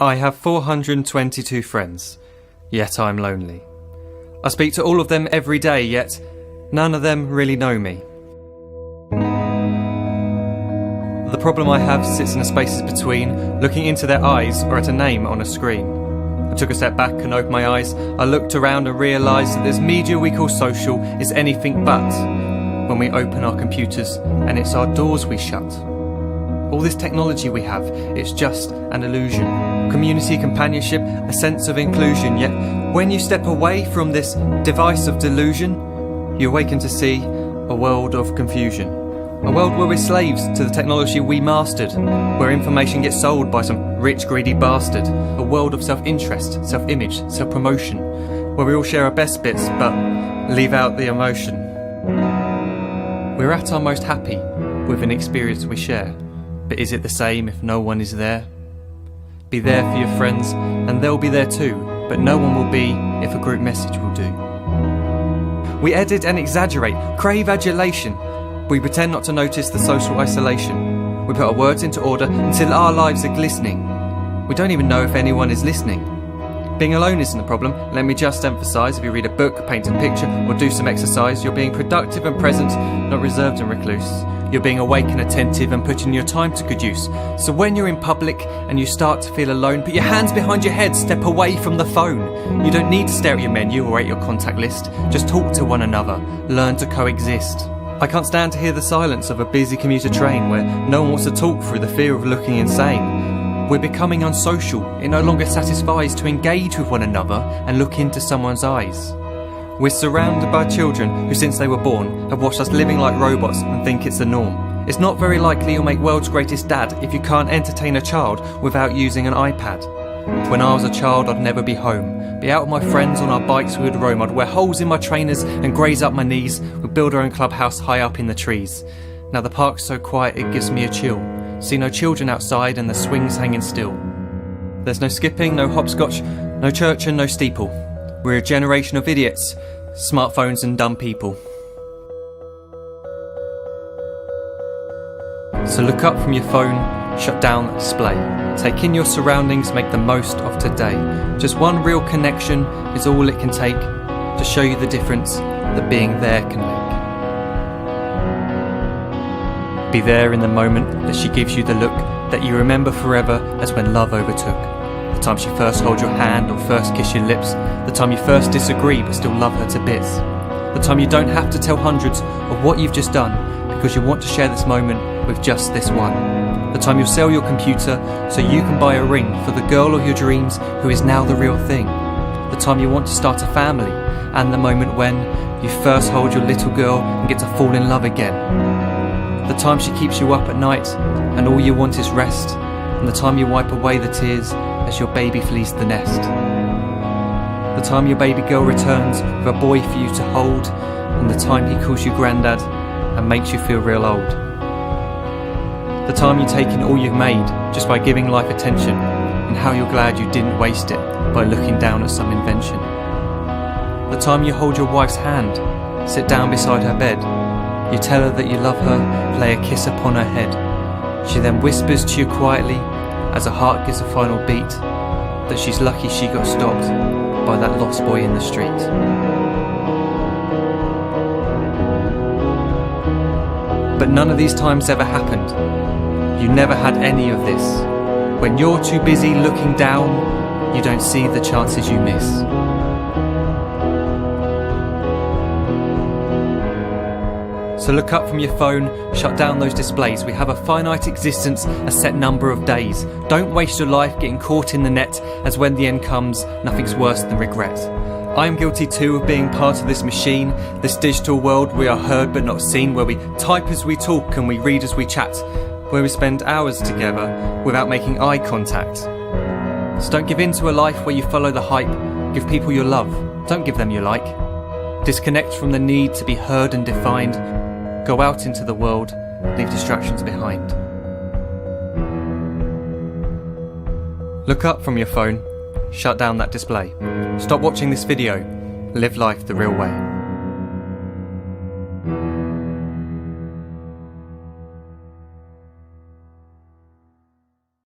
I have 422 friends, yet I'm lonely. I speak to all of them every day, yet none of them really know me. The problem I have sits in the spaces between looking into their eyes or at a name on a screen. I took a step back and opened my eyes. I looked around and realised that this media we call social is anything but when we open our computers and it's our doors we shut. All this technology we have, it's just an illusion. Community, companionship, a sense of inclusion. Yet when you step away from this device of delusion, you awaken to see a world of confusion. A world where we're slaves to the technology we mastered, where information gets sold by some rich, greedy bastard. A world of self-interest, self-image, self-promotion, where we all share our best bits but leave out the emotion. We're at our most happy with an experience we share. But is it the same if no one is there? Be there for your friends, and they'll be there too, but no one will be if a group message will do. We edit and exaggerate, crave adulation. We pretend not to notice the social isolation. We put our words into order until our lives are glistening. We don't even know if anyone is listening. Being alone isn't the problem. Let me just emphasise, if you read a book, paint a picture, or do some exercise, you're being productive and present, not reserved and recluse. You're being awake and attentive and putting your time to good use. So when you're in public and you start to feel alone, put your hands behind your head, step away from the phone. You don't need to stare at your menu or at your contact list. Just talk to one another. Learn to coexist. I can't stand to hear the silence of a busy commuter train where no one wants to talk through the fear of looking insane. We're becoming unsocial. It no longer satisfies to engage with one another and look into someone's eyes. We're surrounded by children who, since they were born, have watched us living like robots and think it's the norm. It's not very likely you'll make world's greatest dad if you can't entertain a child without using an iPad. When I was a child, I'd never be home. Be out with my friends on our bikes, we would roam. I'd wear holes in my trainers and graze up my knees. We'd build our own clubhouse high up in the trees. Now the park's so quiet it gives me a chill. See no children outside and the swings hanging still. There's no skipping, no hopscotch, no church and no steeple. We're a generation of idiots, smartphones and dumb people. So look up from your phone, shut down the display. Take in your surroundings, make the most of today. Just one real connection is all it can take to show you the difference that being there can make. Be there in the moment that she gives you the look that you remember forever as when love overtook. The time she first holds your hand or first kiss your lips. The time you first disagree but still love her to bits. The time you don't have to tell hundreds of what you've just done because you want to share this moment with just this one. The time you'll sell your computer so you can buy a ring for the girl of your dreams who is now the real thing. The time you want to start a family, and the moment when you first hold your little girl and get to fall in love again. The time she keeps you up at night and all you want is rest, and the time you wipe away the tears as your baby flees the nest. The time your baby girl returns with a boy for you to hold, and the time he calls you granddad and makes you feel real old. The time you take in all you've made just by giving life attention, and how you're glad you didn't waste it by looking down at some invention. The time you hold your wife's hand, sit down beside her bed, you tell her that you love her, lay a kiss upon her head. She then whispers to you quietly, as her heart gives a final beat, that she's lucky she got stopped by that lost boy in the street. But none of these times ever happened. You never had any of this. When you're too busy looking down, you don't see the chances you miss. So look up from your phone, shut down those displays. We have a finite existence, a set number of days. Don't waste your life getting caught in the net, as when the end comes, nothing's worse than regret. I am guilty too of being part of this machine, this digital world we are heard but not seen, where we type as we talk and we read as we chat, where we spend hours together without making eye contact. So don't give in to a life where you follow the hype. Give people your love, don't give them your like. Disconnect from the need to be heard and defined. Go out into the world, leave distractions behind. Look up from your phone, shut down that display. Stop watching this video, live life the real way.